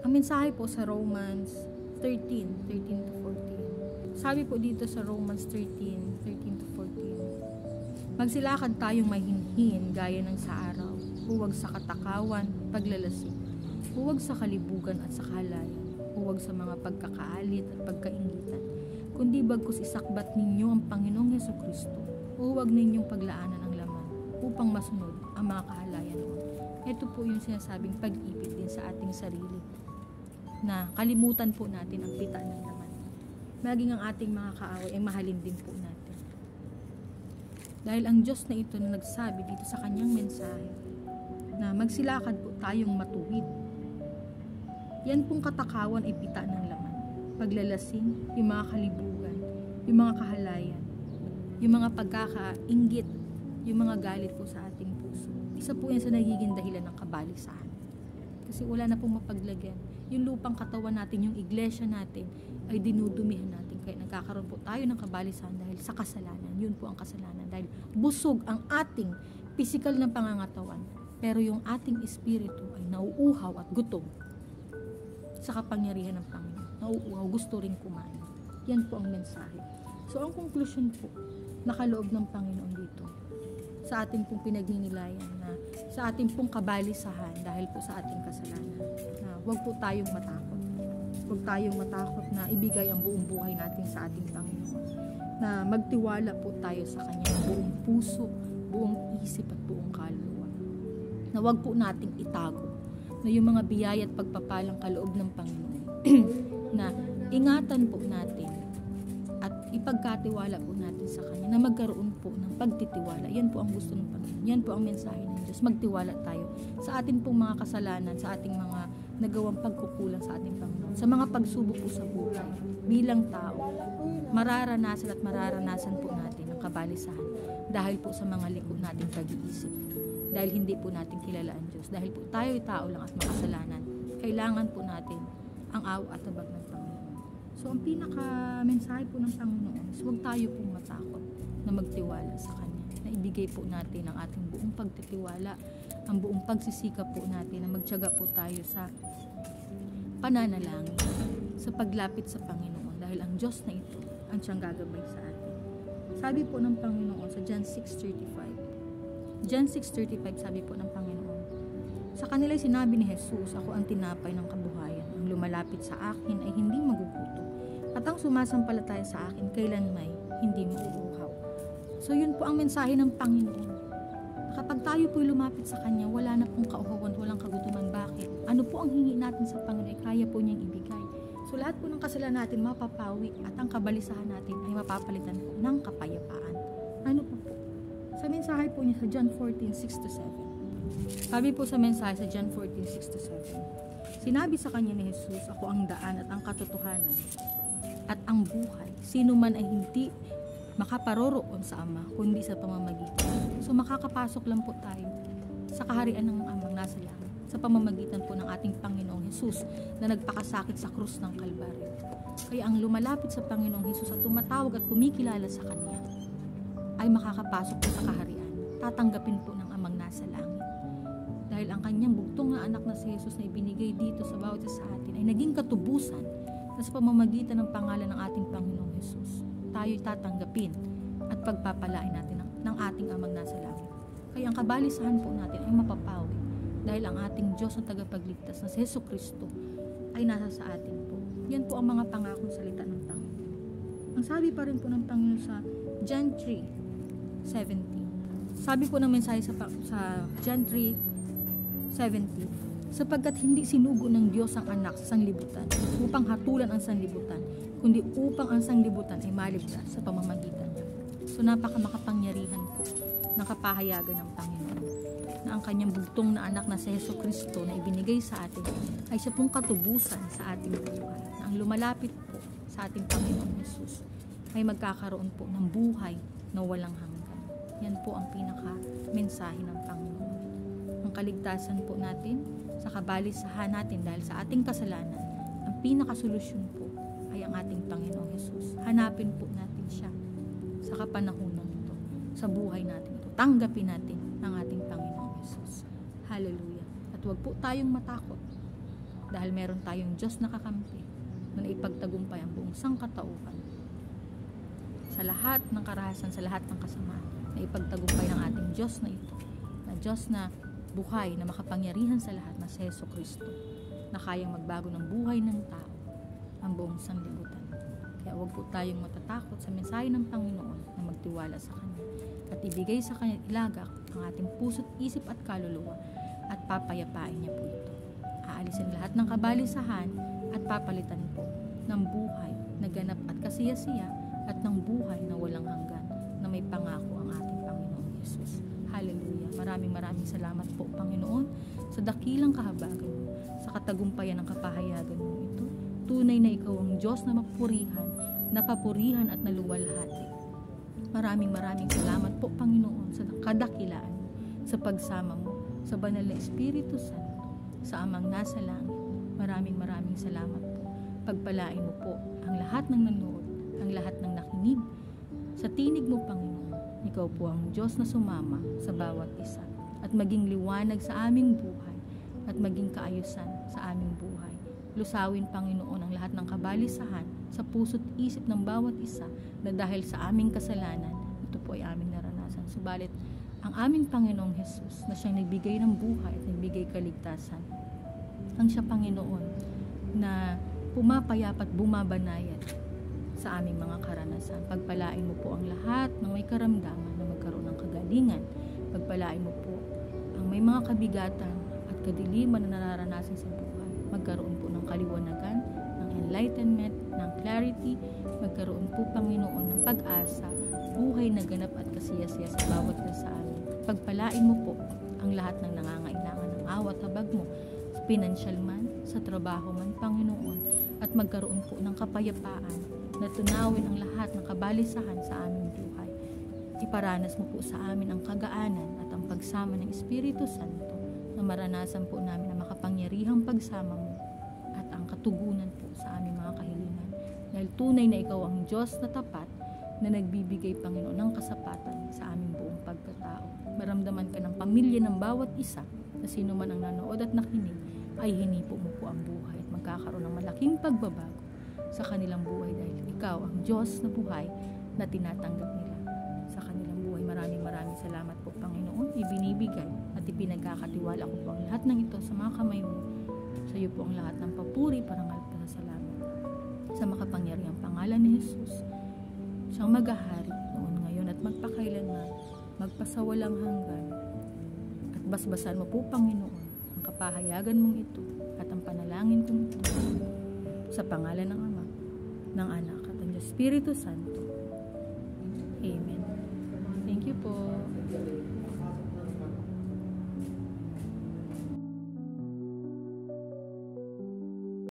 [SPEAKER 1] Ang mensahe po sa Romans 13-14. Sabi po dito sa Romans 13-14, magsilakad tayong mahinhin gaya ng sa araw, huwag sa katakawan, paglalasing, huwag sa kalibugan at sa kahalayan, huwag sa mga pagkakaalit at pagkaingitan, kundi bagkus isakbat ninyo ang Panginoong Hesukristo, huwag ninyong paglaanan ang laman upang masunod ang mga kahalayan noon. Ito po yung sinasabing pag-ibig din sa ating sarili, na kalimutan po natin ang pita ng laman. Maging ang ating mga kaaway ay mahalin din po natin. Dahil ang Diyos na ito na nagsabi dito sa kanyang mensahe na magsilakad po tayong matuwid. Yan pong katakawan ay pita ng laman. Paglalasing, yung mga kalibugan, yung mga kahalayan, yung mga pagkakainggit, yung mga galit po sa ating puso. Isa po yan sa nagiging dahilan ng kabalisahan. Kasi wala na pong mapaglagyan. Yung lupang katawan natin, yung iglesia natin, ay dinudumihan natin. Kaya nagkakaroon po tayo ng kabalisahan dahil sa kasalanan. Yun po ang kasalanan. Dahil busog ang ating physical na pangangatawan. Pero yung ating espiritu ay nauuhaw at gutom sa kapangyarihan ng Panginoon. Nauuhaw, gusto rin kumain. Yan po ang mensahe. So ang conclusion po, nakaloob ng Panginoon dito sa ating pong pinagninilayan, na sa ating pong kabalisahan dahil po sa ating kasalanan, na huwag po tayong matakot. Huwag tayong matakot na ibigay ang buong buhay natin sa ating Panginoon, na magtiwala po tayo sa Kanya buong puso, buong isip at buong kaluluwa, na huwag po nating itago na yung mga biyaya at pagpapalang kaloob ng Panginoon na ingatan po natin at ipagkatiwala po natin sa Kanya, na magkaroon po ng pagtitiwala. Yan po ang gusto ng Panginoon. Yan po ang mensahe ng Diyos. Magtiwala tayo sa ating pong mga kasalanan, sa ating mga nagawang pagkukulang sa ating Panginoon, sa mga pagsubok po sa buhay. Bilang tao, mararanasan po natin ang kabalisahan dahil po sa mga liko nating pag-iisip. Dahil hindi po natin kilala ang Diyos. Dahil po tayo'y tao lang at makasalanan. Kailangan po natin ang awa at tabag ng Panginoon. So, ang pinaka-mensahe po ng Panginoon is huwag tayo pong matakot na magtiwala sa Kanya. Na ibigay po natin ang ating buong pagtitiwala, ang buong pagsisikap po natin, na magtiyaga po tayo sa pananalangin, sa paglapit sa Panginoon. Dahil ang Diyos na ito ang siyang gagabay sa atin. Sabi po ng Panginoon sa John 6:35, sabi po ng Panginoon, sa kanila'y sinabi ni Jesus, ako ang tinapay ng kabuhayan. Ang lumalapit sa akin ay hindi magugutom, at ang sumasampalataya sa akin kailanmay hindi mauuhaw. So yun po ang mensahe ng Panginoon. Kapag tayo po'y lumapit sa Kanya, wala na pong kauhawan, walang kagutuman. Bakit? Ano po ang hingi natin sa Panginoon? Kaya po niyang ibigay. So lahat po ng kasalanan natin mapapawi, at ang kabalisahan natin ay mapapalitan po ng kapayapaan. Ano po? Sa mensahe po niya sa John 14:6-7. Sabi po sa mensahe sa John 14:6-7, sinabi sa kanya ni Jesus, ako ang daan at ang katotohanan at ang buhay. Sino man ay hindi makaparoroon sa Ama, kundi sa pamamagitan. So makakapasok lang po tayo sa kaharian ng Amang nasa langit sa pamamagitan po ng ating Panginoong Hesus na nagpakasakit sa krus ng Kalbaryo. Kaya ang lumalapit sa Panginoong Hesus at tumatawag at kumikilala sa Kanya ay makakapasok po sa kaharian. Tatanggapin po ng Amang nasa langit. Dahil ang Kanyang bugtong na anak na si Hesus na ibinigay dito sa bawat isa sa atin ay naging katubusan na sa pamamagitan ng pangalan ng ating Panginoong Hesus, tayo'y tatanggapin at pagpapalain natin ng ating Amang nasa langit. Kaya ang kabalisahan po natin ay mapapawi dahil ang ating Diyos na tagapagligtas na si Hesus Kristo ay nasa sa atin po. Yan po ang mga pangakong salita ng Panginoon. Ang sabi pa rin po ng Panginoon sa John 3:17. Sabi po ng mensahe sa John 3:17, sapagkat hindi sinugo ng Diyos ang anak sa sanglibutan upang hatulan ang sanlibutan, kundi upang ang sanlibutan ay maligtas sa pamamagitan niya. So napakamakapangyarihan po ng kapahayagan ng Panginoon na ang Kanyang bugtong na anak na si Hesus Kristo na ibinigay sa atin ay siya pong katubusan sa ating buhay, na ang lumalapit po sa ating Panginoong Hesus ay magkakaroon po ng buhay na walang hanggan. Yan po ang pinaka-mensahe ng Panginoon. Ang kaligtasan po natin sa kabalisahan natin dahil sa ating kasalanan, ang pinakasolusyon po ay ang ating Panginoong Hesus. Hanapin po natin siya sa kapanahunan ito, sa buhay natin ito. Tanggapin natin ang ating Panginoong Hesus. Hallelujah. At huwag po tayong matakot dahil meron tayong Diyos na kakampi na naipagtagumpay ang buong sangkatauhan. Sa lahat ng karahasan, sa lahat ng kasamaan, na ipagtagumpay ng ating Diyos na ito, na Diyos na buhay, na makapangyarihan sa lahat, na si Hesus Kristo, na kayang magbago ng buhay ng tao, ang buong sanlibutan. Kaya huwag po tayong matatakot sa mensahe ng Panginoon na magtiwala sa Kanya at ibigay sa Kanya ilagak ang ating puso't isip at kaluluwa at papayapain niya po ito. Aalisin lahat ng kabalisahan at papalitan po ng buhay na ganap at kasiyasiya at ng buhay na walang hanggan na may pangako ang ating Panginoong Hesus. Hallelujah. Maraming salamat po, Panginoon, sa dakilang kahabagan mo, sa katagumpayan ng kapahayagan mo ito. Tunay na ikaw ang Diyos na mapurihan, napapurihan at naluwalhati. Maraming salamat po, Panginoon, sa kadakilaan mo, sa pagsama mo, sa banal na Espiritu Santo, sa Amang nasa langit. Maraming salamat po. Pagpalain mo po ang lahat ng nanood, ang lahat ng nakinig. Sa tinig mo, Panginoon, ikaw po ang Diyos na sumama sa bawat isa at maging liwanag sa aming buhay at maging kaayusan sa aming buhay. Lusawin, Panginoon, ang lahat ng kabalisahan sa puso't isip ng bawat isa na dahil sa aming kasalanan, ito po ay aming naranasan. Subalit, ang aming Panginoong Hesus na siyang nagbigay ng buhay at nagbigay kaligtasan, ang siya, Panginoon, na pumapayap at bumabanayad sa aming mga karanasan. Pagpalain mo po ang lahat ng may karamdaman na magkaroon ng kagalingan. Pagpalain mo po ang may mga kabigatan at kadiliman na nararanasan sa buhay. Magkaroon po ng kaliwanagan, ng enlightenment, ng clarity. Magkaroon po, Panginoon, ng pag-asa, buhay na ganap at kasiyasiya sa bawat isa sa amin. Pagpalain mo po ang lahat ng nangangailangan ng awat habag mo, sa financial man, sa trabaho man, Panginoon, at magkaroon po ng kapayapaan na tunawin ang lahat ng kabalisahan sa aming buhay. Iparanas mo po sa amin ang kagaanan at ang pagsama ng Espiritu Santo na maranasan po namin ang makapangyarihang pagsama mo at ang katugunan po sa aming mga kahilingan. Dahil tunay na ikaw ang Diyos na tapat na nagbibigay, Panginoon, ng kasapatan sa aming buong pagkatao. Maramdaman ka ng pamilya ng bawat isa na sino man ang nanood at nakinig ay hinipo mo po ang buhay at magkakaroon ng malaking pagbabago sa kanilang buhay dahil ikaw ang Diyos na buhay na tinatanggap nila sa kanilang buhay. Maraming salamat po, Panginoon. Ibinibigay at ipinagkakatiwala ko po ang lahat ng ito sa mga kamay mo. Sa iyo po ang lahat ng papuri, parangal at pasasalamat. Sa makapangyarihang pangalan ni Jesus, siyang maghahari noon, ngayon at magpakailanman, magpasawalang hanggan. At basbasan mo po, Panginoon, ang kapahayagan mong ito at ang panalangin kong ito sa pangalan ng Ama, ng Anak at ng Espiritu Santo.